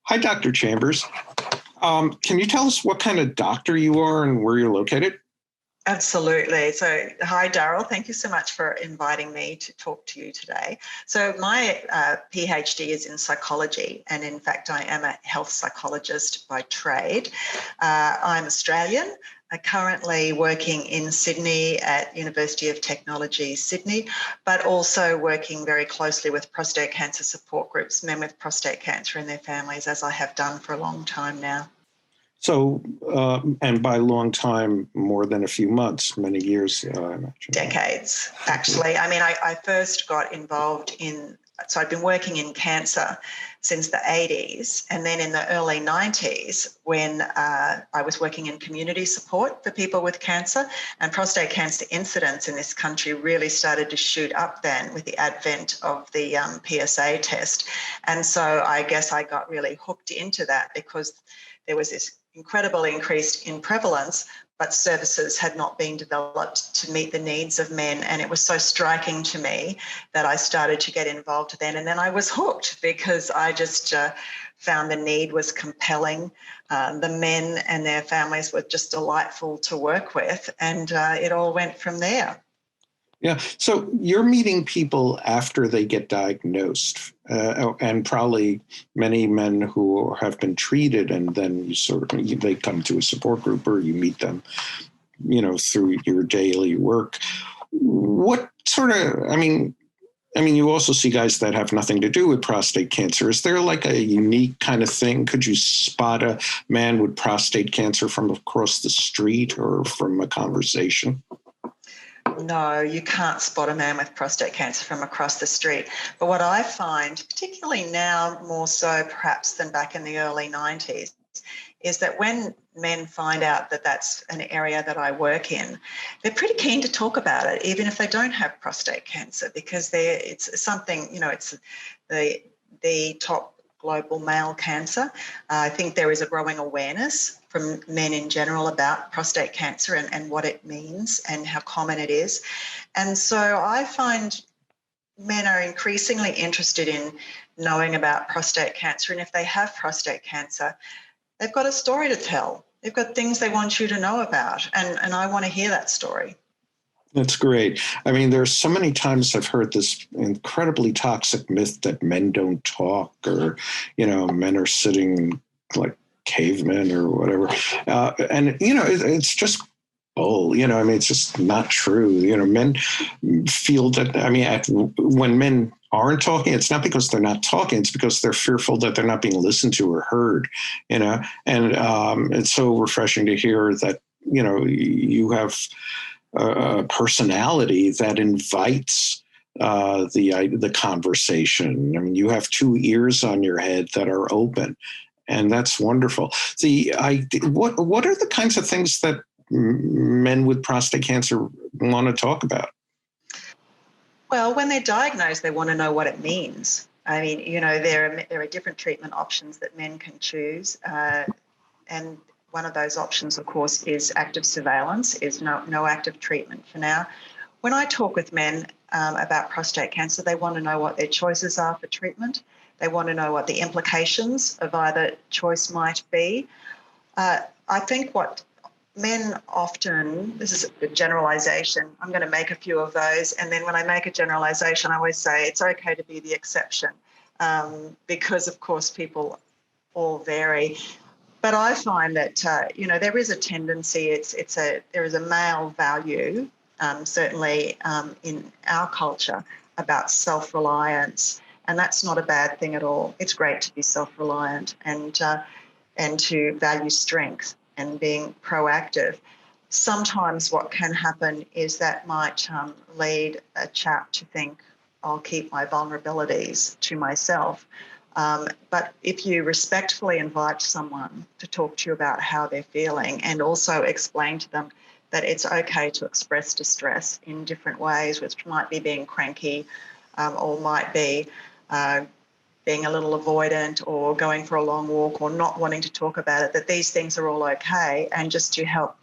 Hi, Dr. Chambers. Can you tell us what kind of doctor you are and where you're located? Absolutely. So, hi, Darryl. Thank you so much for inviting me to talk to you today. So, my PhD is in psychology, and in fact, I am a health psychologist by trade. I'm Australian. I'm currently working in Sydney at University of Technology, Sydney, but also working very closely with prostate cancer support groups, men with prostate cancer and their families, as I have done for a long time now. So, and by long time, more than a few months, many years. Decades, actually. I mean, I first got involved so I've been working in cancer since the 80s, and then in the early 90s when I was working in community support for people with cancer, and prostate cancer incidence in this country really started to shoot up then with the advent of the PSA test. And so I guess I got really hooked into that because there was this incredible increase in prevalence, but services had not been developed to meet the needs of men. And it was so striking to me that I started to get involved then. And then I was hooked because I just found the need was compelling. The men and their families were just delightful to work with. And it all went from there. Yeah. So you're meeting people after they get diagnosed, and probably many men who have been treated, and then they come to a support group or you meet them, through your daily work. What sort of, I mean, you also see guys that have nothing to do with prostate cancer. Is there like a unique kind of thing? Could you spot a man with prostate cancer from across the street or from a conversation? No, you can't spot a man with prostate cancer from across the street. But what I find, particularly now more so perhaps than back in the early 90s, is that when men find out that that's an area that I work in, they're pretty keen to talk about it, even if they don't have prostate cancer, because it's something, it's the top global male cancer. I think there is a growing awareness from men in general about prostate cancer and what it means and how common it is. And so I find men are increasingly interested in knowing about prostate cancer. And if they have prostate cancer, they've got a story to tell. They've got things they want you to know about. And I want to hear that story. That's great. I mean, there's so many times I've heard this incredibly toxic myth that men don't talk, or, men are sitting like cavemen or whatever. And, it's just bull, it's just not true. Men feel that, when men aren't talking, it's not because they're not talking, it's because they're fearful that they're not being listened to or heard, and it's so refreshing to hear that, you have a personality that invites the conversation. I mean, you have two ears on your head that are open, and that's wonderful. What are the kinds of things that men with prostate cancer want to talk about? Well, when they're diagnosed, they want to know what it means. I mean, there are different treatment options that men can choose, and one of those options, of course, is active surveillance, is no active treatment for now. When I talk with men about prostate cancer, they want to know what their choices are for treatment. They want to know what the implications of either choice might be. I think what men often, this is a generalization, I'm going to make a few of those, and then when I make a generalization, I always say it's okay to be the exception, because, of course, people all vary. But I find that, there is a tendency, there is a male value, certainly in our culture, about self-reliance, and that's not a bad thing at all. It's great to be self-reliant and to value strength and being proactive. Sometimes what can happen is that might lead a chap to think, I'll keep my vulnerabilities to myself. But if you respectfully invite someone to talk to you about how they're feeling, and also explain to them that it's okay to express distress in different ways, which might be being cranky, or might be being a little avoidant, or going for a long walk, or not wanting to talk about it, that these things are all okay. And just to help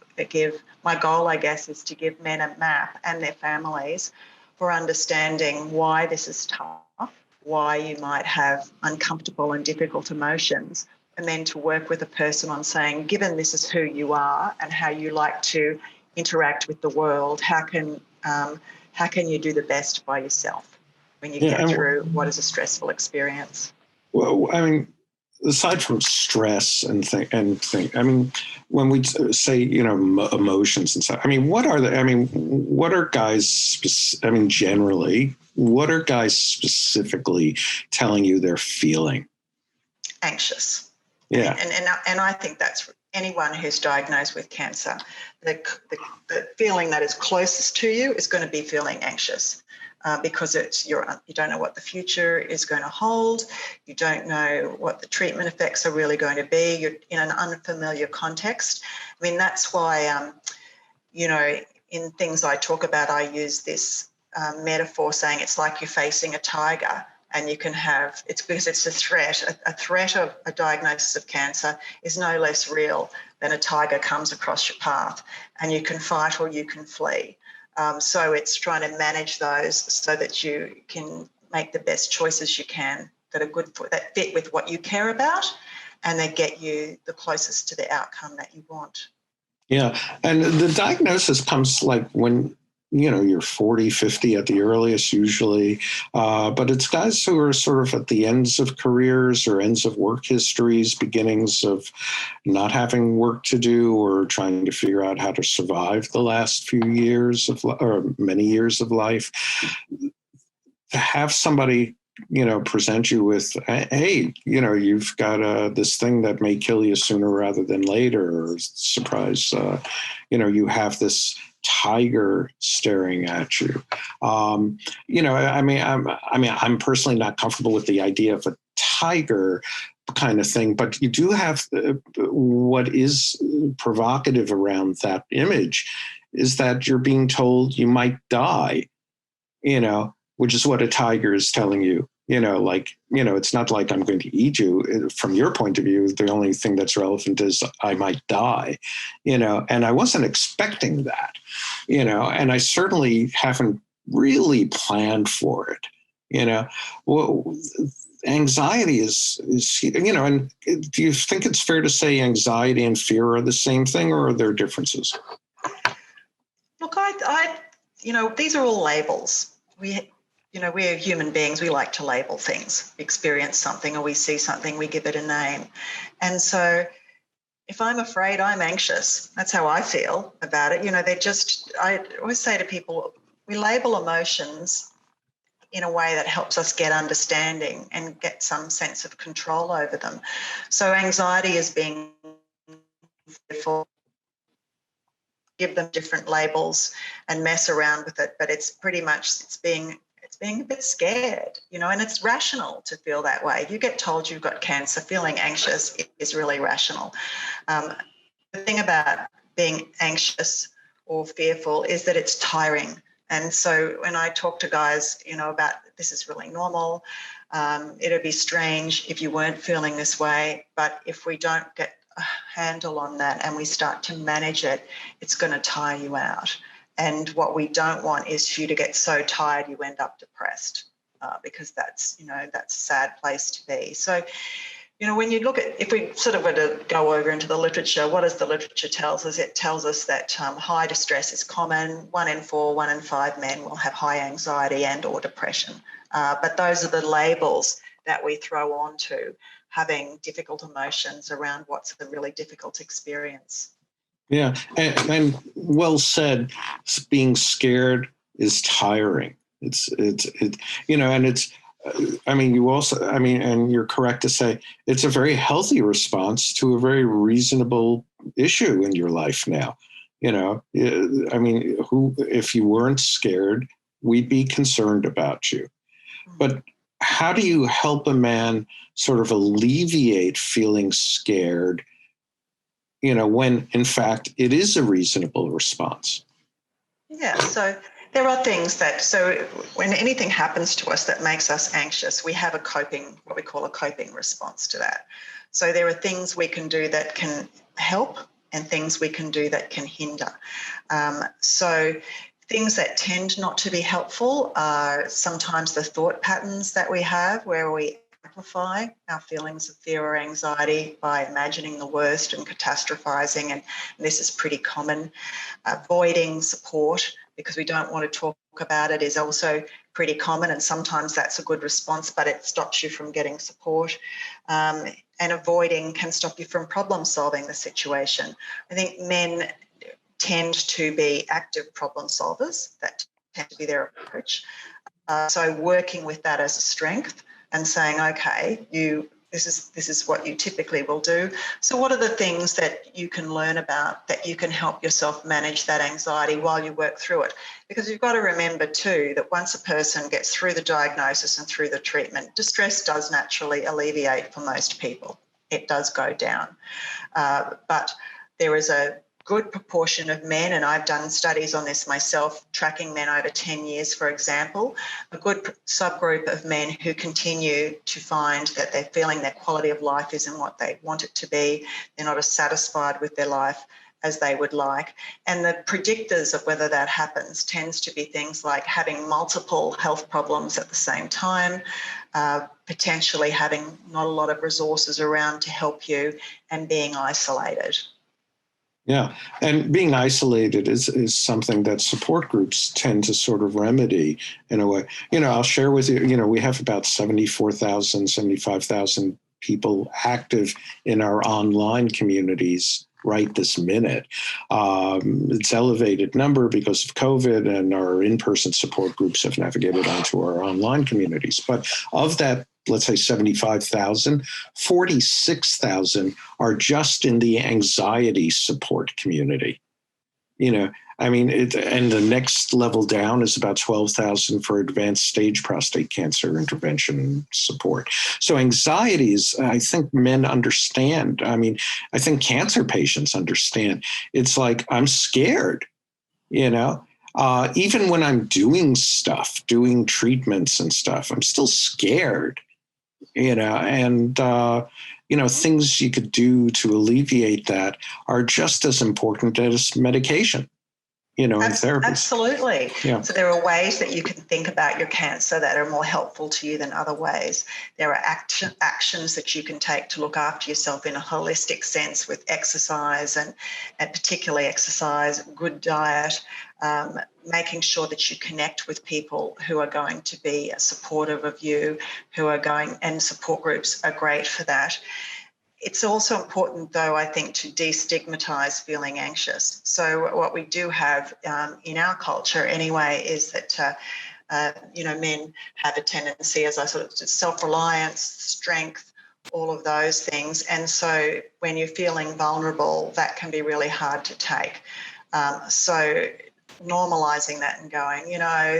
my goal, I guess, is to give men a map and their families for understanding why this is tough, why you might have uncomfortable and difficult emotions, and then to work with a person on saying, given this is who you are and how you like to interact with the world, how can you do the best by yourself when you get through what is a stressful experience? Well, I mean, aside from stress and I mean, when we say, emotions and stuff, I mean, what are guys, generally, what are guys specifically telling you they're feeling? Anxious. Yeah. And I think that's anyone who's diagnosed with cancer, the feeling that is closest to you is going to be feeling anxious. Because you don't know what the future is going to hold. You don't know what the treatment effects are really going to be. You're in an unfamiliar context. I mean, that's why, in things I talk about, I use this metaphor saying it's like you're facing a tiger, and you can have, it's because it's a threat. A threat of a diagnosis of cancer is no less real than a tiger comes across your path, and you can fight or you can flee. So it's trying to manage those so that you can make the best choices you can that are good that fit with what you care about, and they get you the closest to the outcome that you want. Yeah. And the diagnosis comes like when, you're 40, 50 at the earliest usually. But it's guys who are sort of at the ends of careers or ends of work histories, beginnings of not having work to do or trying to figure out how to survive the last few years or many years of life. To have somebody, present you with, hey, you've got this thing that may kill you sooner rather than later, or surprise, you have this tiger staring at you. I'm personally not comfortable with the idea of a tiger kind of thing, but you do have what is provocative around that image is that you're being told you might die, which is what a tiger is telling you. It's not like I'm going to eat you. From your point of view, the only thing that's relevant is I might die, and I wasn't expecting that, and I certainly haven't really planned for it, Well, anxiety is, and do you think it's fair to say anxiety and fear are the same thing, or are there differences? Look, these are all labels. We're human beings. We like to label things. We experience something or we see something, we give it a name. And so if I'm afraid, I'm anxious. That's how I feel about it. I always say to people, we label emotions in a way that helps us get understanding and get some sense of control over them. So anxiety is being fearful, give them different labels and mess around with it, but it's pretty much, it's being a bit scared, and it's rational to feel that way. You get told you've got cancer, feeling anxious is really rational. The thing about being anxious or fearful is that it's tiring. And so when I talk to guys, about this is really normal, it'd be strange if you weren't feeling this way, but if we don't get a handle on that and we start to manage it, it's going to tire you out. And what we don't want is for you to get so tired you end up depressed, because that's a sad place to be. So, when you look at, if we sort of were to go over into the literature, what does the literature tells us? It tells us that high distress is common. 1 in 4, 1 in 5 men will have high anxiety and or depression. But those are the labels that we throw onto having difficult emotions around what's a really difficult experience. Yeah, and well said. Being scared is tiring. And you're correct to say it's a very healthy response to a very reasonable issue in your life now. If you weren't scared, we'd be concerned about you. But how do you help a man sort of alleviate feeling scared, when in fact it is a reasonable response? Yeah, so there are things so when anything happens to us that makes us anxious, we have what we call a coping response to that. So there are things we can do that can help and things we can do that can hinder. So Things that tend not to be helpful are sometimes the thought patterns that we have, where we amplify our feelings of fear or anxiety by imagining the worst and catastrophizing, and this is pretty common. Avoiding support because we don't want to talk about it is also pretty common, and sometimes that's a good response, but it stops you from getting support. And avoiding can stop you from problem solving the situation. I think men tend to be active problem solvers. That tend to be their approach. So working with that as a strength and saying, okay, this is what you typically will do. So what are the things that you can learn about that you can help yourself manage that anxiety while you work through it? Because you've got to remember too that once a person gets through the diagnosis and through the treatment, distress does naturally alleviate for most people. It does go down. But there is a good proportion of men, and I've done studies on this myself, tracking men over 10 years, for example, a good subgroup of men who continue to find that they're feeling their quality of life isn't what they want it to be. They're not as satisfied with their life as they would like. And the predictors of whether that happens tends to be things like having multiple health problems at the same time, potentially having not a lot of resources around to help you, and being isolated. Yeah, and being isolated is something that support groups tend to sort of remedy in a way. I'll share with you, we have about 74,000, 75,000 people active in our online communities right this minute. It's elevated number because of COVID, and our in-person support groups have navigated onto our online communities. But of that, let's say 75,000, 46,000 are just in the anxiety support community. And the next level down is about 12,000 for advanced stage prostate cancer intervention support. So anxiety is, I think men understand. I think cancer patients understand. It's like, I'm scared, even when I'm doing treatments and stuff, I'm still scared. And things you could do to alleviate that are just as important as medication, in therapy. Absolutely. Yeah. So there are ways that you can think about your cancer that are more helpful to you than other ways. There are actions that you can take to look after yourself in a holistic sense with exercise and particularly exercise, good diet, making sure that you connect with people who are going to be supportive of you, and support groups are great for that. It's also important, though, I think, to destigmatize feeling anxious. So what we do have in our culture anyway is that, men have a tendency, as I sort of, self-reliance, strength, all of those things. And so when you're feeling vulnerable, that can be really hard to take. So normalizing that and going,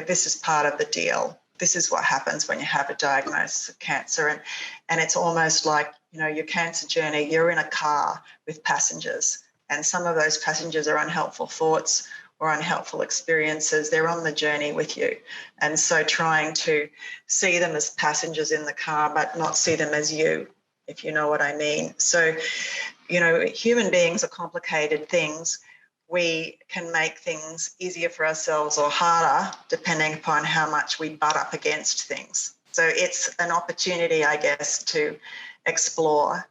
this is part of the deal. This is what happens when you have a diagnosis of cancer. And it's almost like, your cancer journey, you're in a car with passengers, and some of those passengers are unhelpful thoughts or unhelpful experiences. They're on the journey with you. And so trying to see them as passengers in the car, but not see them as you, if you know what I mean. So, human beings are complicated things. We can make things easier for ourselves or harder depending upon how much we butt up against things. So it's an opportunity, I guess, to explore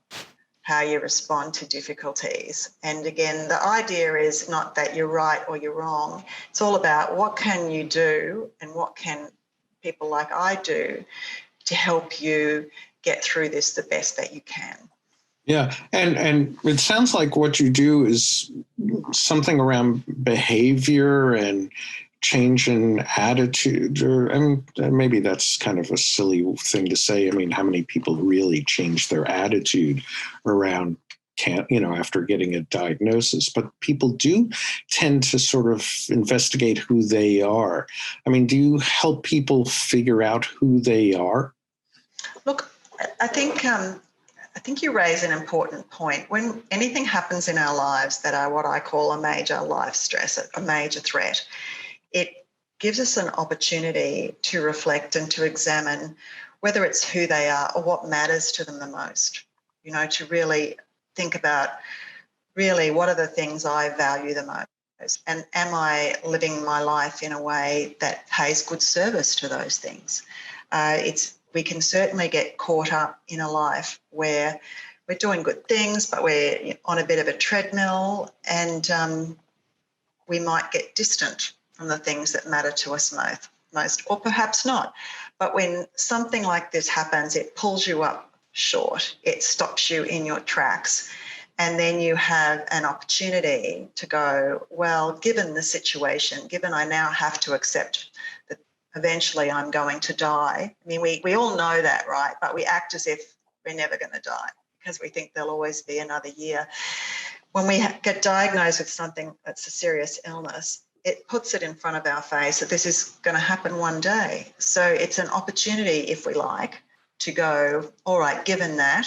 how you respond to difficulties. And again, the idea is not that you're right or you're wrong. It's all about what can you do and what can people like I do to help you get through this the best that you can. Yeah, and it sounds like what you do is something around behavior and change in attitude, or maybe that's kind of a silly thing to say. How many people really change their attitude around after getting a diagnosis? But people do tend to sort of investigate who they are. Do you help people figure out who they are? Look, I think you raise an important point. When anything happens in our lives that are what I call a major life stress, a major threat, it gives us an opportunity to reflect and to examine whether it's who they are or what matters to them the most, to really think about really what are the things I value the And am I living my life in a way that pays good service to those things? We can certainly get caught up in a life where we're doing good things, but we're on a bit of a treadmill, and we might get distant from the things that matter to us most, or perhaps not. But when something like this happens, it pulls you up short. It stops you in your tracks. And then you have an opportunity to go, well, given the situation, given I now have to accept that eventually I'm going to die. I mean, we all know that, right? But we act as if we're never going to die because we think there'll always be another year. When we get diagnosed with something that's a serious illness, it puts it in front of our face that this is going to happen one day. So it's an opportunity, if we like, to go, all right, given that,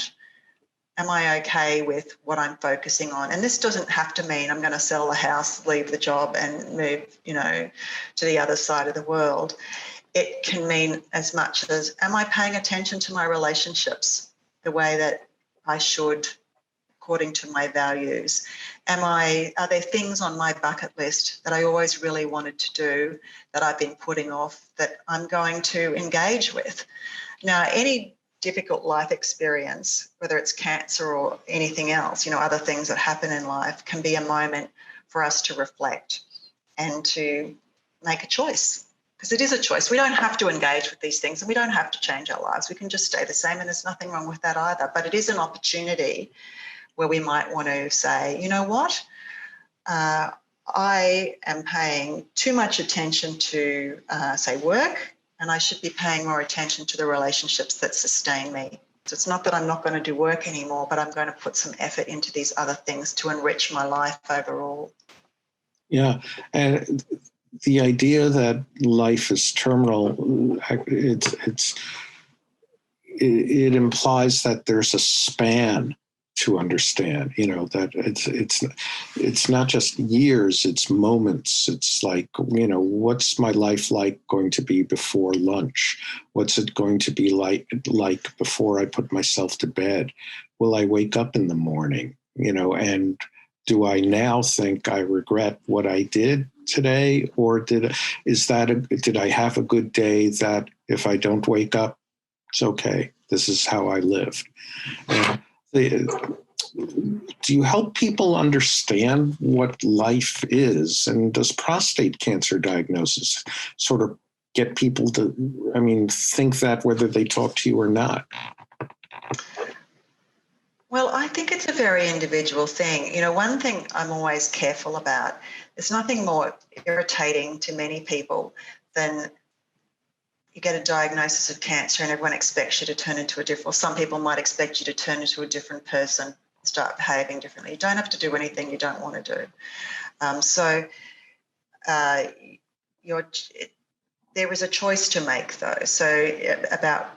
am I okay with what I'm focusing on? And this doesn't have to mean I'm going to sell the house, leave the job and move, to the other side of the world. It can mean as much as, am I paying attention to my relationships the way that I should, according to my values? Are there things on my bucket list that I always really wanted to do that I've been putting off that I'm going to engage with? Now, any difficult life experience, whether it's cancer or anything else, other things that happen in life, can be a moment for us to reflect and to make a choice, because it is a choice. We don't have to engage with these things and we don't have to change our lives. We can just stay the same, and there's nothing wrong with that either. But it is an opportunity where we might want to say, you know what, I am paying too much attention to, say, work, and I should be paying more attention to the relationships that sustain me. So it's not that I'm not going to do work anymore, but I'm going to put some effort into these other things to enrich my life overall. Yeah. And the idea that life is terminal, it implies that there's a span to understand, that it's not just years, it's moments. It's like, what's my life going to be before lunch? What's it going to be like before I put myself to bed? Will I wake up in the morning? And do I now think I regret what I did today? Or did I have a good day that if I don't wake up, it's okay. This is how I lived. Do you help people understand what life is? And does prostate cancer diagnosis sort of get people to, think that whether they talk to you or not? Well, I think it's a very individual thing. One thing I'm always careful about, there's nothing more irritating to many people than you get a diagnosis of cancer and everyone expects you to turn into some people might expect you to turn into a different person, start behaving differently. You don't have to do anything you don't want to do. There is a choice to make, though. So about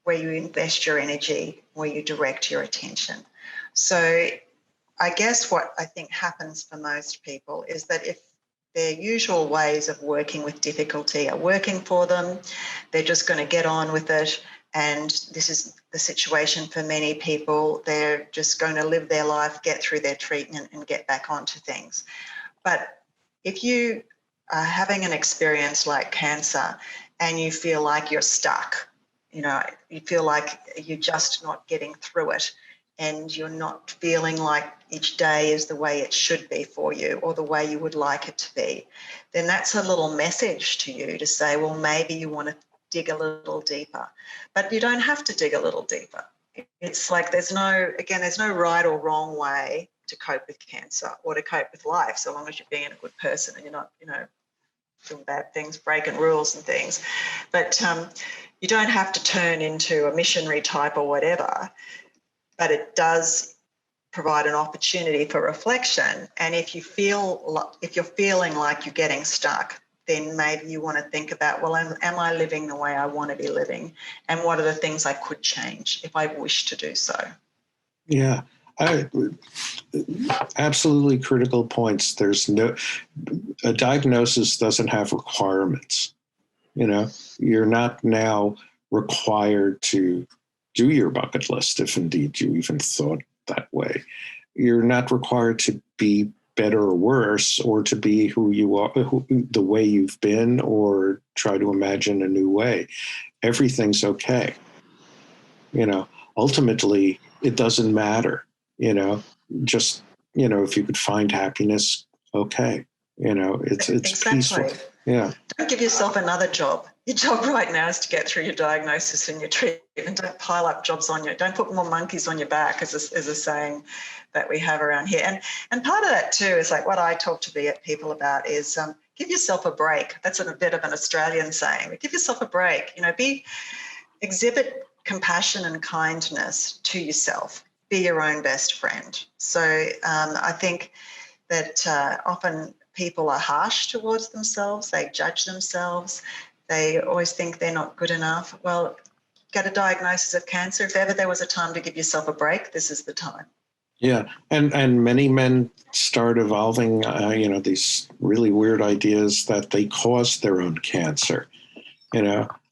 where you invest your energy, where you direct your attention. So I guess what I think happens for most people is that if their usual ways of working with difficulty are working for them, they're just going to get on with it. And this is the situation for many people. They're just going to live their life, get through their treatment and get back onto things. But if you are having an experience like cancer and you feel like you're stuck, you feel like you're just not getting through it, and you're not feeling like each day is the way it should be for you or the way you would like it to be, then that's a little message to you to say, well, maybe you want to dig a little deeper. But you don't have to dig a little deeper. It's like there's no right or wrong way to cope with cancer or to cope with life, so long as you're being a good person and you're not, doing bad things, breaking rules and things. But you don't have to turn into a missionary type or whatever. But it does provide an opportunity for reflection. And if you're feeling like you're getting stuck, then maybe you want to think about, well, am I living the way I want to be living? And what are the things I could change if I wish to do so? Yeah, absolutely critical points. A diagnosis doesn't have requirements. You're not now required to do your bucket list, if indeed you even thought that way. You're not required to be better or worse, or to be who you are, the way you've been, or try to imagine a new way. Everything's okay. Ultimately, it doesn't matter, just, if you could find happiness, okay. It's Exactly. peaceful. Yeah. Don't give yourself another job. Your job right now is to get through your diagnosis and your treatment. Don't pile up jobs on you. Don't put more monkeys on your back, as a saying that we have around here. And part of that too is like what I talk to people about is give yourself a break. That's a bit of an Australian saying. Give yourself a break. Exhibit compassion and kindness to yourself. Be your own best friend. So I think that often people are harsh towards themselves. They judge themselves. They always think they're not good enough. Well, get a diagnosis of cancer. If ever there was a time to give yourself a break, this is the time. Yeah, and many men start evolving, these really weird ideas that they caused their own cancer.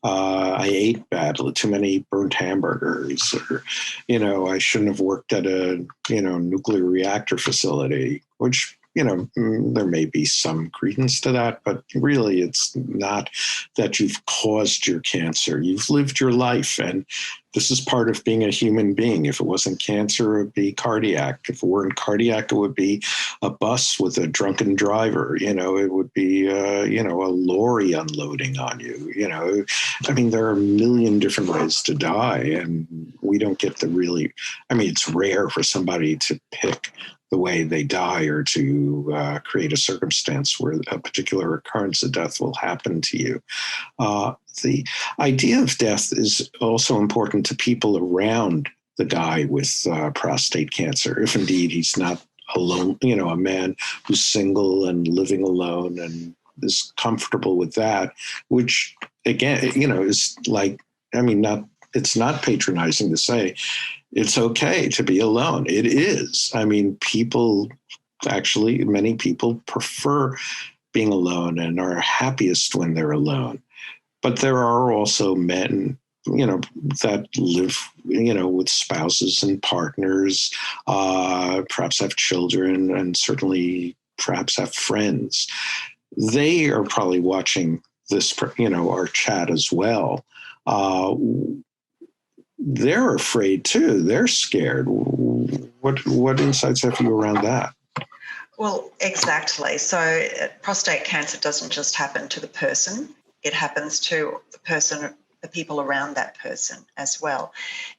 I ate badly, too many burnt hamburgers, or, I shouldn't have worked at a, nuclear reactor facility, which, there may be some credence to that, but really it's not that you've caused your cancer. You've lived your life, and this is part of being a human being. If it wasn't cancer, it would be cardiac. If it weren't cardiac, it would be a bus with a drunken driver. It would be, a lorry unloading on you. There are a million different ways to die, and we don't get to really, it's rare for somebody to pick the way they die, or to create a circumstance where a particular occurrence of death will happen to you. The idea of death is also important to people around the guy with prostate cancer, if indeed he's not alone, a man who's single and living alone and is comfortable with that, which again, is like, it's not patronizing to say it's okay to be alone. It is. Many people prefer being alone and are happiest when they're alone. But there are also men, that live, with spouses and partners, perhaps have children, and certainly perhaps have friends. They are probably watching this, our chat as well. They're afraid too. They're scared. What insights have you around that? Well, exactly. So prostate cancer doesn't just happen to the person. It happens to the people around that person as well.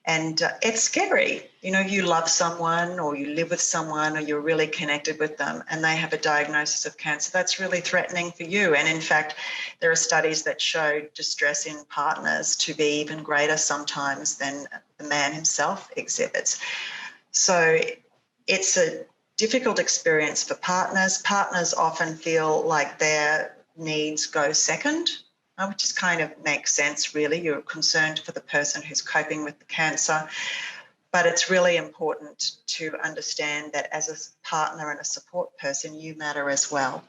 And it's scary. You love someone, or you live with someone, or you're really connected with them, and they have a diagnosis of cancer. That's really threatening for you. And in fact, there are studies that show distress in partners to be even greater sometimes than the man himself exhibits. So it's a difficult experience for partners. Partners often feel like their needs go second, which just kind of makes sense, really. You're concerned for the person who's coping with the cancer. But it's really important to understand that as a partner and a support person, you matter as well.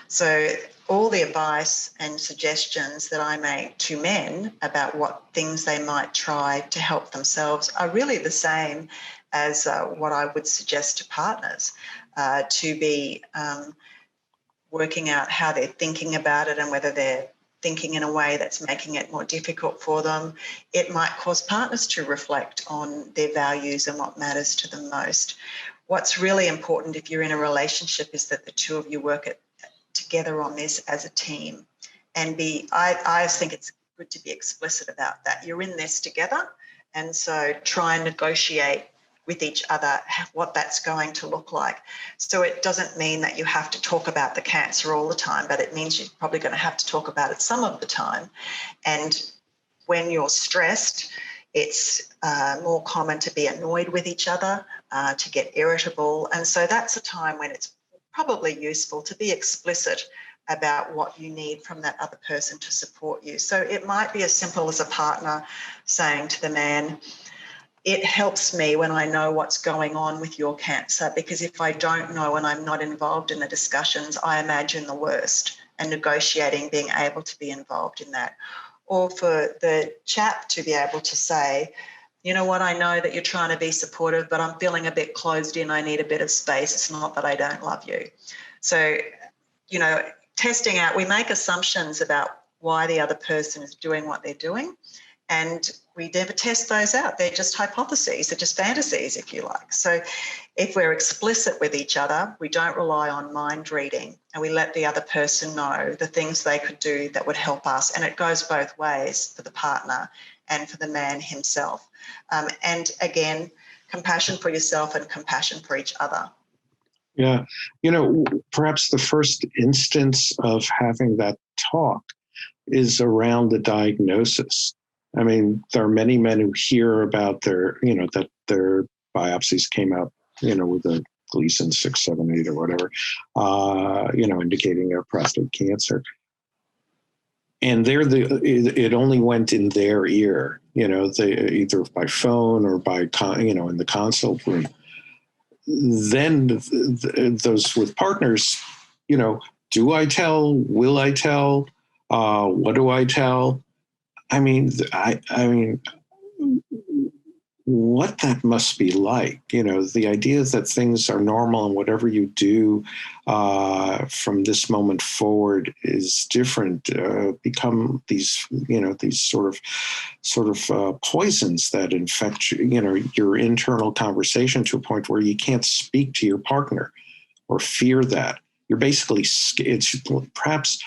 So all the advice and suggestions that I make to men about what things they might try to help themselves are really the same as what I would suggest to partners, to be working out how they're thinking about it and whether they're thinking in a way that's making it more difficult for them. It might cause partners to reflect on their values and what matters to them most. What's really important if you're in a relationship is that the two of you work together on this as a team. And I think it's good to be explicit about that. You're in this together, and so try and negotiate with each other what that's going to look like. So it doesn't mean that you have to talk about the cancer all the time, but it means you're probably going to have to talk about it some of the time. And when you're stressed, it's more common to be annoyed with each other, to get irritable. And so that's a time when it's probably useful to be explicit about what you need from that other person to support you. So it might be as simple as a partner saying to the man, it helps me when I know what's going on with your cancer, because if I don't know and I'm not involved in the discussions, I imagine the worst, and negotiating, being able to be involved in that. Or for the chap to be able to say, You know what, I know that you're trying to be supportive, but I'm feeling a bit closed in. I need a bit of space. It's not that I don't love you. So, you know, testing out, we make assumptions about why the other person is doing what they're doing, and we never test those out. They're just hypotheses. They're just fantasies, if you like. So if we're explicit with each other, we don't rely on mind reading, and we let the other person know the things they could do that would help us. And it goes both ways for the partner and for the man himself. And again, compassion for yourself and compassion for each other. Yeah. You know, perhaps the first instance of having that talk is around the diagnosis. I mean, there are many men who hear about their, you know, that their biopsies came out, you know, with a Gleason 6, 7, 8 or whatever, you know, indicating their prostate cancer. And it only went in their ear, you know, they either by phone or by, you know, in the consult room. Then those with partners, you know, do I tell? Will I tell? What do I tell? I mean, I mean, what that must be like, you know, the idea that things are normal and whatever you do from this moment forward is different, become these, you know, these sort of poisons that infect, you know, your internal conversation to a point where you can't speak to your partner or fear that. You're basically, it's perhaps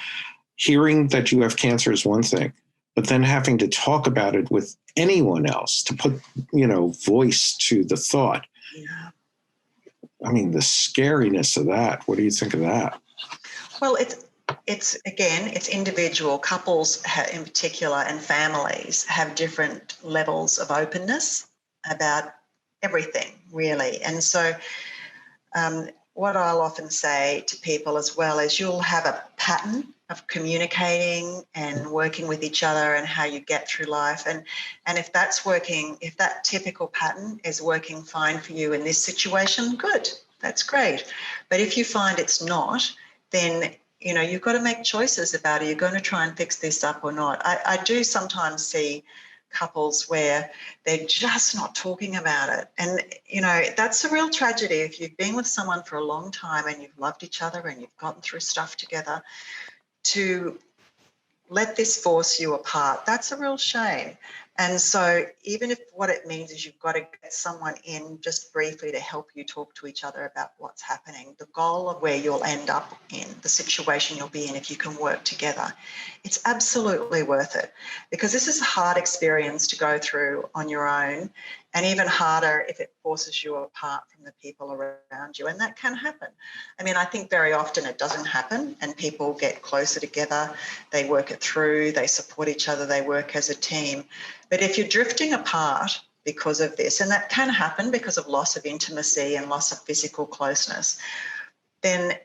hearing that you have cancer is one thing, but then having to talk about it with anyone else to put, you know, voice to the thought. Yeah. I mean, the scariness of that. What do you think of that? Well, it's again, it's individual. Couples in particular and families have different levels of openness about everything, really. And so what I'll often say to people as well is you'll have a pattern of communicating and working with each other and how you get through life. And if that's working, if that typical pattern is working fine for you in this situation, good, that's great. But if you find it's not, then, you know, you've got to make choices about, are you going to try and fix this up or not? I do sometimes see couples where they're just not talking about it. And, you know, that's a real tragedy. If you've been with someone for a long time and you've loved each other and you've gotten through stuff together, to let this force you apart, that's a real shame. And so even if what it means is you've got to get someone in just briefly to help you talk to each other about what's happening, the goal of where you'll end up in, the situation you'll be in if you can work together, it's absolutely worth it, because this is a hard experience to go through on your own, and even harder if it forces you apart from the people around you. And that can happen. I mean, I think very often it doesn't happen and people get closer together, they work it through, they support each other, they work as a team. But if you're drifting apart because of this, and that can happen because of loss of intimacy and loss of physical closeness, then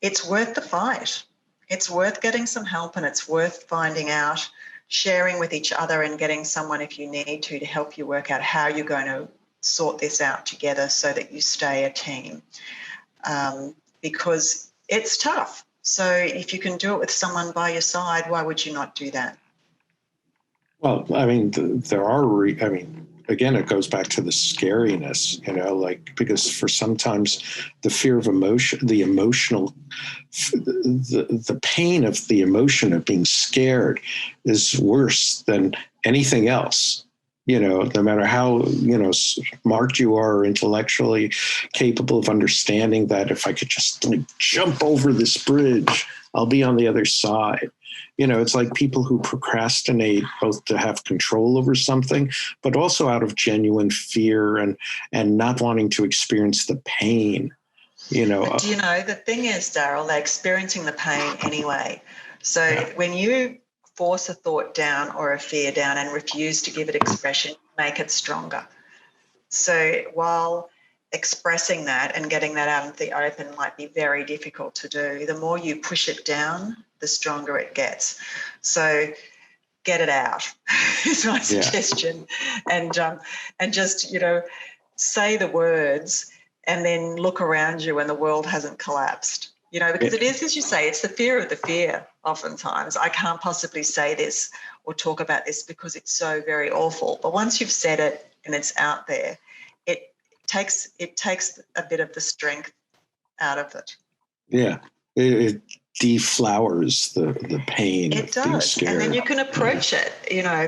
it's worth the fight. It's worth getting some help, and it's worth finding out, sharing with each other and getting someone, if you need to help you work out how you're going to sort this out together so that you stay a team, because it's tough. So if you can do it with someone by your side, why would you not do that? Well, I mean, again, it goes back to the scariness, you know, like, because for sometimes the fear of emotion, the emotional, the pain of the emotion of being scared is worse than anything else. You know, no matter how, you know, smart you are or intellectually capable of understanding that if I could just jump over this bridge, I'll be on the other side. You know, it's like people who procrastinate both to have control over something, but also out of genuine fear and not wanting to experience the pain, you know. But, you know, the thing is, Darryl, they're experiencing the pain anyway. So when you force a thought down or a fear down and refuse to give it expression, make it stronger. So while expressing that and getting that out into the open might be very difficult to do, the more you push it down, the stronger it gets. So get it out is my suggestion. And just, you know, say the words and then look around you when the world hasn't collapsed. You know, because it is, as you say, it's the fear of the fear oftentimes. I can't possibly say this or talk about this because it's so very awful. But once you've said it and it's out there, it takes a bit of the strength out of it. Yeah, it deflowers the pain. It does, and then you can approach it,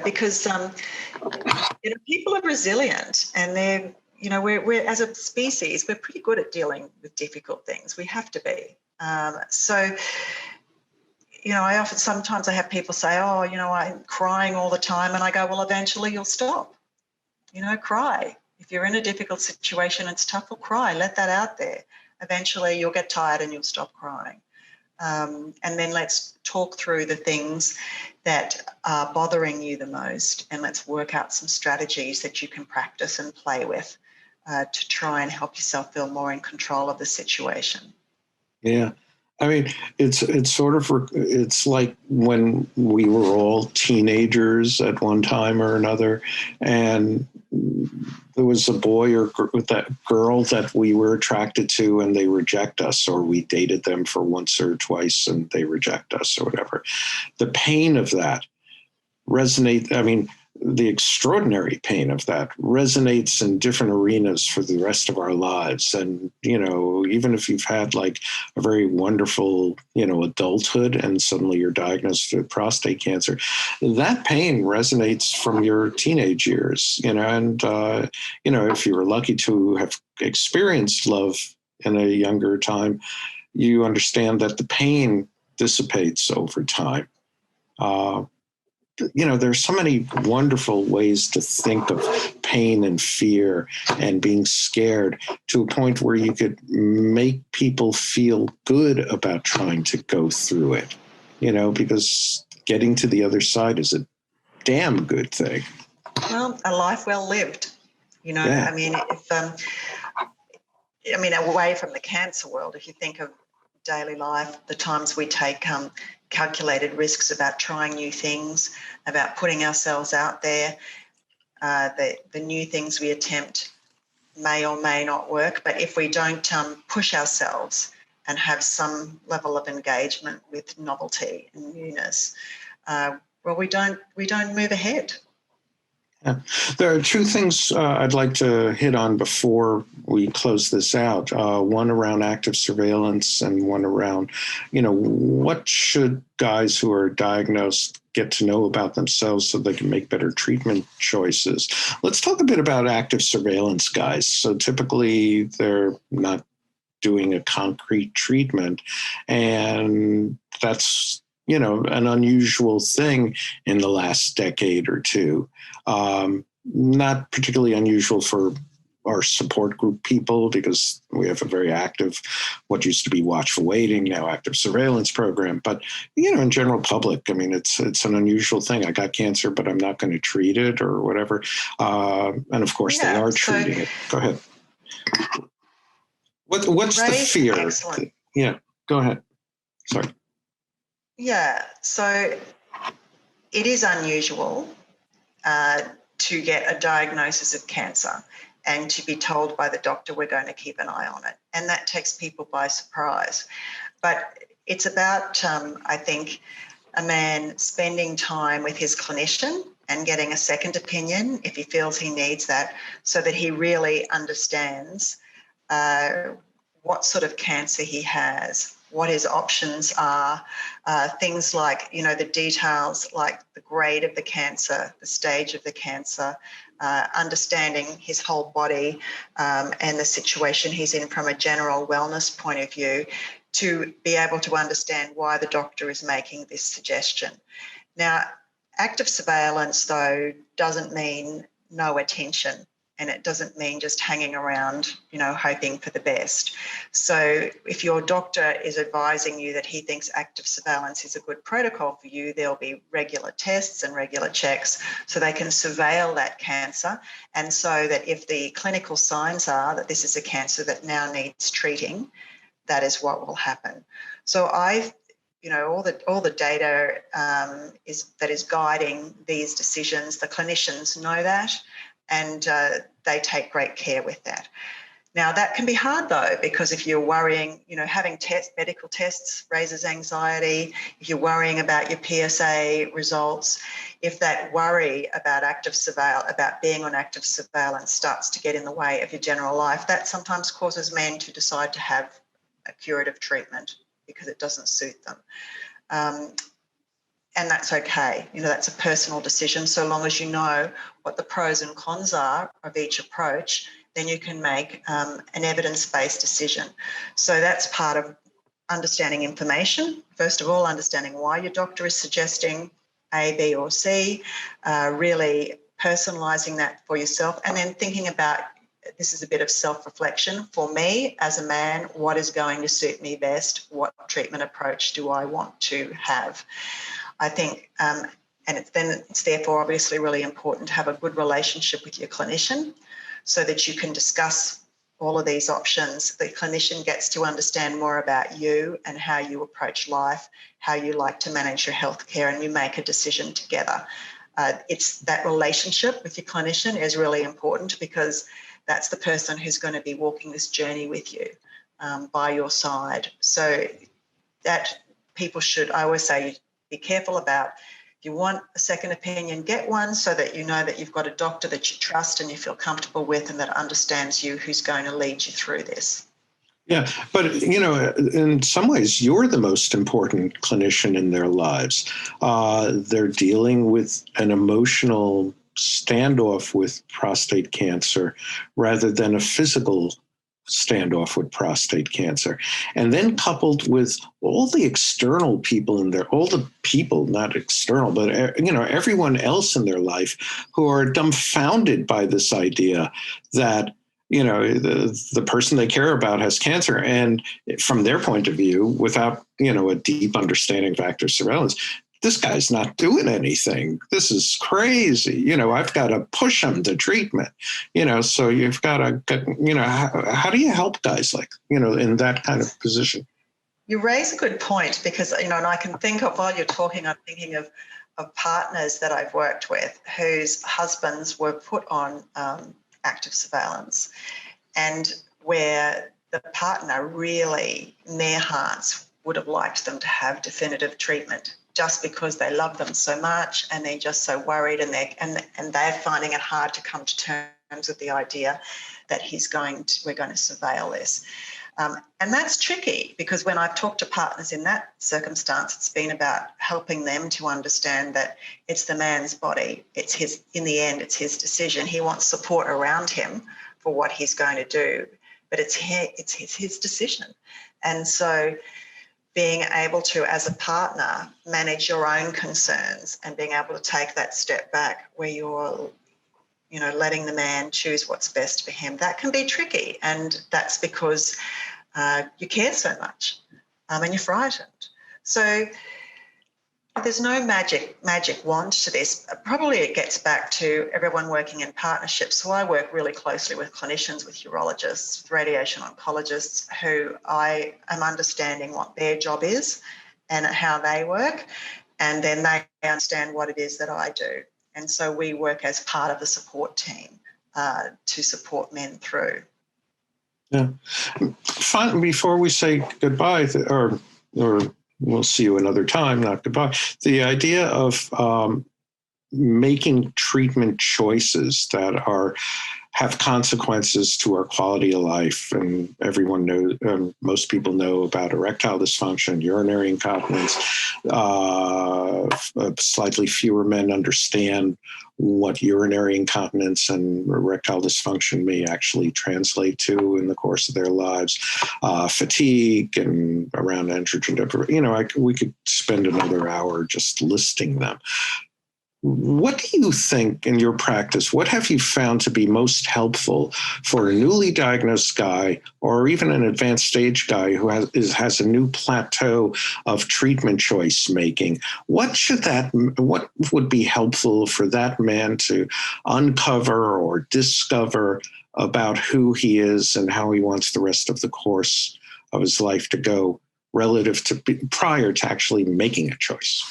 because people are resilient, and they're, we're as a species, we're pretty good at dealing with difficult things. We have to be. Sometimes I have people say, oh, I'm crying all the time, and I go, well, eventually you'll stop. Cry. If you're in a difficult situation, it's tough, well, cry. Let that out there. Eventually you'll get tired and you'll stop crying. And then let's talk through the things that are bothering you the most, and let's work out some strategies that you can practice and play with to try and help yourself feel more in control of the situation. Yeah. I mean, it's like when we were all teenagers at one time or another, and there was a boy or that girl that we were attracted to, and they reject us, or we dated them for once or twice and they reject us or whatever. The pain of that resonates. I mean, the extraordinary pain of that resonates in different arenas for the rest of our lives. And, even if you've had like a very wonderful, adulthood, and suddenly you're diagnosed with prostate cancer, that pain resonates from your teenage years, and, if you were lucky to have experienced love in a younger time, you understand that the pain dissipates over time. There's so many wonderful ways to think of pain and fear and being scared to a point where you could make people feel good about trying to go through it, because getting to the other side is a damn good thing. Well, a life well lived, Yeah. I mean, away from the cancer world, if you think of daily life, the times we take calculated risks about trying new things, about putting ourselves out there, the new things we attempt may or may not work, but if we don't push ourselves and have some level of engagement with novelty and newness, we don't move ahead. Yeah. There are two things I'd like to hit on before we close this out. One around active surveillance, and one around, what should guys who are diagnosed get to know about themselves so they can make better treatment choices. Let's talk a bit about active surveillance guys. So typically they're not doing a concrete treatment, and that's an unusual thing in the last decade or two. Not particularly unusual for our support group people, because we have a very active, what used to be watchful waiting, now active surveillance program. But, in general public, I mean, it's an unusual thing. I got cancer, but I'm not going to treat it or whatever. And of course they are treating it. Go ahead. What's the fear? Excellent. Yeah, go ahead. Sorry. Yeah, so it is unusual to get a diagnosis of cancer and to be told by the doctor we're going to keep an eye on it. And that takes people by surprise. But it's about, I think, a man spending time with his clinician and getting a second opinion if he feels he needs that, so that he really understands what sort of cancer he has, what his options are, things like, the details like the grade of the cancer, the stage of the cancer, understanding his whole body and the situation he's in from a general wellness point of view, to be able to understand why the doctor is making this suggestion. Now, active surveillance, though, doesn't mean no attention. And it doesn't mean just hanging around, hoping for the best. So if your doctor is advising you that he thinks active surveillance is a good protocol for you, there'll be regular tests and regular checks so they can surveil that cancer. And so that if the clinical signs are that this is a cancer that now needs treating, that is what will happen. So all the data is guiding these decisions. The clinicians know that, and they take great care with that. Now, that can be hard, though, because if you're worrying, having medical tests raises anxiety. If you're worrying about your PSA results, if that worry about about being on active surveillance starts to get in the way of your general life, that sometimes causes men to decide to have a curative treatment because it doesn't suit them. And that's okay. That's a personal decision. So long as you know what the pros and cons are of each approach, then you can make an evidence-based decision. So that's part of understanding information. First of all, understanding why your doctor is suggesting A, B, or C, really personalising that for yourself, and then thinking about, this is a bit of self-reflection. For me, as a man, what is going to suit me best? What treatment approach do I want to have? I think, and it's therefore obviously really important to have a good relationship with your clinician so that you can discuss all of these options. The clinician gets to understand more about you and how you approach life, how you like to manage your healthcare, and you make a decision together. It's that relationship with your clinician is really important because that's the person who's going to be walking this journey with you by your side. So that people should, I always say, be careful about. If you want a second opinion, get one so that you know that you've got a doctor that you trust and you feel comfortable with and that understands you, who's going to lead you through this. Yeah, but, in some ways, you're the most important clinician in their lives. They're dealing with an emotional standoff with prostate cancer rather than a physical standoff with prostate cancer. And then coupled with all the external people in there, all the people, not external, but, everyone else in their life who are dumbfounded by this idea that, the person they care about has cancer. And from their point of view, without, a deep understanding of active surveillance, this guy's not doing anything. This is crazy. I've got to push him to treatment, so you've got to, how do you help guys like, in that kind of position? You raise a good point because, and I can think of, while you're talking, I'm thinking of partners that I've worked with whose husbands were put on active surveillance and where the partner really, in their hearts, would have liked them to have definitive treatment just because they love them so much and they're just so worried and they're finding it hard to come to terms with the idea that we're going to surveil this. And that's tricky because when I've talked to partners in that circumstance, it's been about helping them to understand that it's the man's body. In the end, it's his decision. He wants support around him for what he's going to do, but it's his decision. And so being able to, as a partner, manage your own concerns and being able to take that step back where you're, letting the man choose what's best for him, that can be tricky. And that's because you care so much and you're frightened. So there's no magic wand to this. Probably it gets back to everyone working in partnerships. So I work really closely with clinicians, with urologists, with radiation oncologists, who I am understanding what their job is and how they work, and then they understand what it is that I do. And so we work as part of the support team to support men through. Yeah. Finally, before we say goodbye, or we'll see you another time, not goodbye, the idea of making treatment choices that have consequences to our quality of life. And everyone knows, most people know about erectile dysfunction, urinary incontinence. Slightly fewer men understand what urinary incontinence and erectile dysfunction may actually translate to in the course of their lives. Fatigue and around androgen deprivation. We could spend another hour just listing them. What do you think in your practice, what have you found to be most helpful for a newly diagnosed guy or even an advanced stage guy who has a new plateau of treatment choice making? What would be helpful for that man to uncover or discover about who he is and how he wants the rest of the course of his life to go relative to prior to actually making a choice?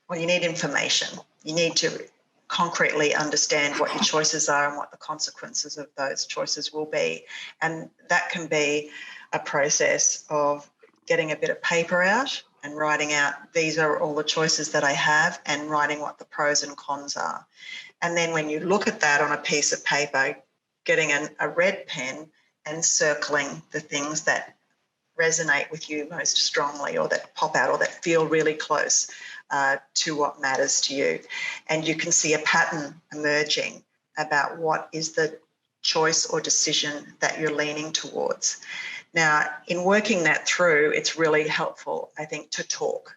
Well, you need information. You need to concretely understand what your choices are and what the consequences of those choices will be. And that can be a process of getting a bit of paper out and writing out, these are all the choices that I have, and writing what the pros and cons are. And then when you look at that on a piece of paper, getting a red pen and circling the things that resonate with you most strongly, or that pop out, or that feel really close to what matters to you. And you can see a pattern emerging about what is the choice or decision that you're leaning towards. Now, in working that through, it's really helpful, I think, to talk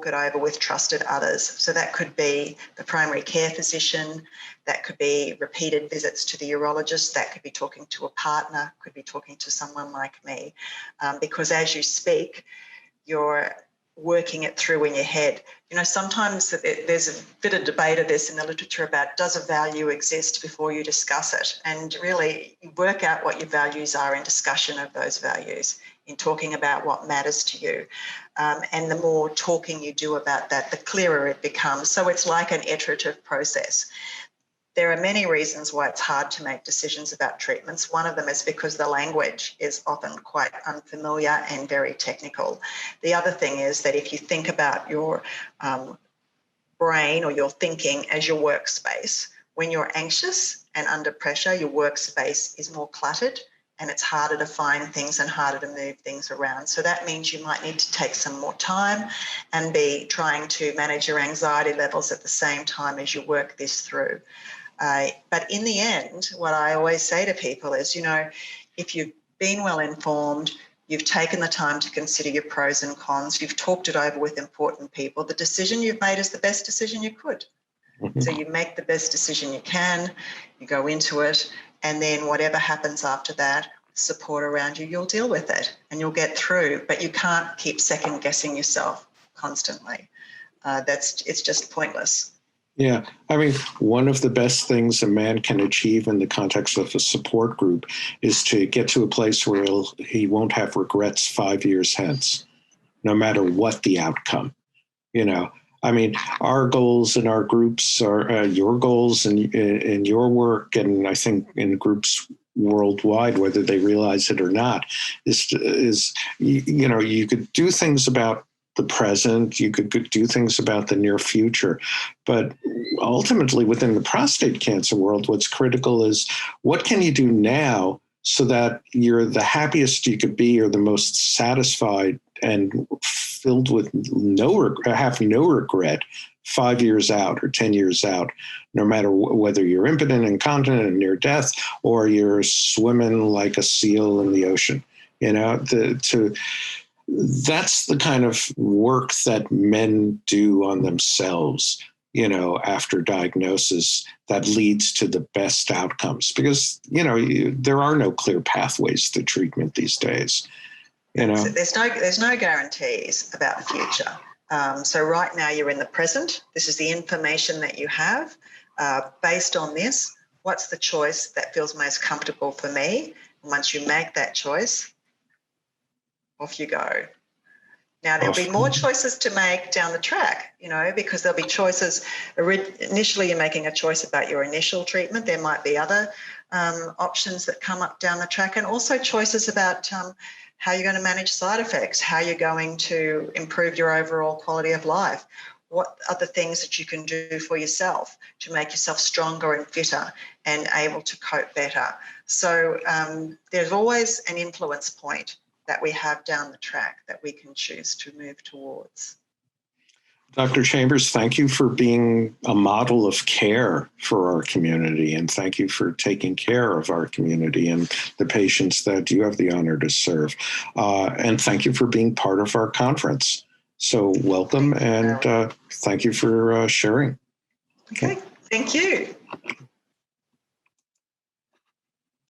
it over with trusted others. So that could be the primary care physician, that could be repeated visits to the urologist, that could be talking to a partner, could be talking to someone like me. Because as you speak, you're working it through in your head. You know, sometimes there's a bit of debate of this in the literature about, does a value exist before you discuss it? And really, you work out what your values are in discussion of those values, in talking about what matters to you. And the more talking you do about that, the clearer it becomes. So it's like an iterative process. There are many reasons why it's hard to make decisions about treatments. One of them is because the language is often quite unfamiliar and very technical. The other thing is that if you think about your brain or your thinking as your workspace, when you're anxious and under pressure, your workspace is more cluttered, and it's harder to find things and harder to move things around. So that means you might need to take some more time and be trying to manage your anxiety levels at the same time as you work this through. But in the end, what I always say to people is, you know, if you've been well informed, you've taken the time to consider your pros and cons, you've talked it over with important people, the decision you've made is the best decision you could. Mm-hmm. So you make the best decision you can, you go into it, and then whatever happens after that, support around you, you'll deal with it and you'll get through. But you can't keep second guessing yourself constantly. It's just pointless. Yeah. I mean, one of the best things a man can achieve in the context of a support group is to get to a place where he won't have regrets 5 years hence, no matter what the outcome. You know, I mean, our goals in our groups are your goals in your work, and I think in groups worldwide, whether they realize it or not, is you know, you could do things about the present, you could do things about the near future, but ultimately within the prostate cancer world, what's critical is what can you do now so that you're the happiest you could be, or the most satisfied and filled with no regret 5 years out or 10 years out, no matter whether you're impotent, incontinent, and near death, or you're swimming like a seal in the ocean. You know, that's the kind of work that men do on themselves, you know, after diagnosis, that leads to the best outcomes. Because, you know, there are no clear pathways to treatment these days. You know, so there's no guarantees about the future. So right now you're in the present. This is the information that you have. Based on this, what's the choice that feels most comfortable for me? And once you make that choice, off you go. Now, there'll be more choices to make down the track, you know, because there'll be choices. Initially, you're making a choice about your initial treatment. There might be other options that come up down the track, and also choices about how you're going to manage side effects, how you're going to improve your overall quality of life, what other things that you can do for yourself to make yourself stronger and fitter and able to cope better. So there's always an influence point that we have down the track that we can choose to move towards. Dr. Chambers, thank you for being a model of care for our community, and thank you for taking care of our community and the patients that you have the honor to serve. And thank you for being part of our conference. So welcome, and thank you for sharing. Okay, thank you.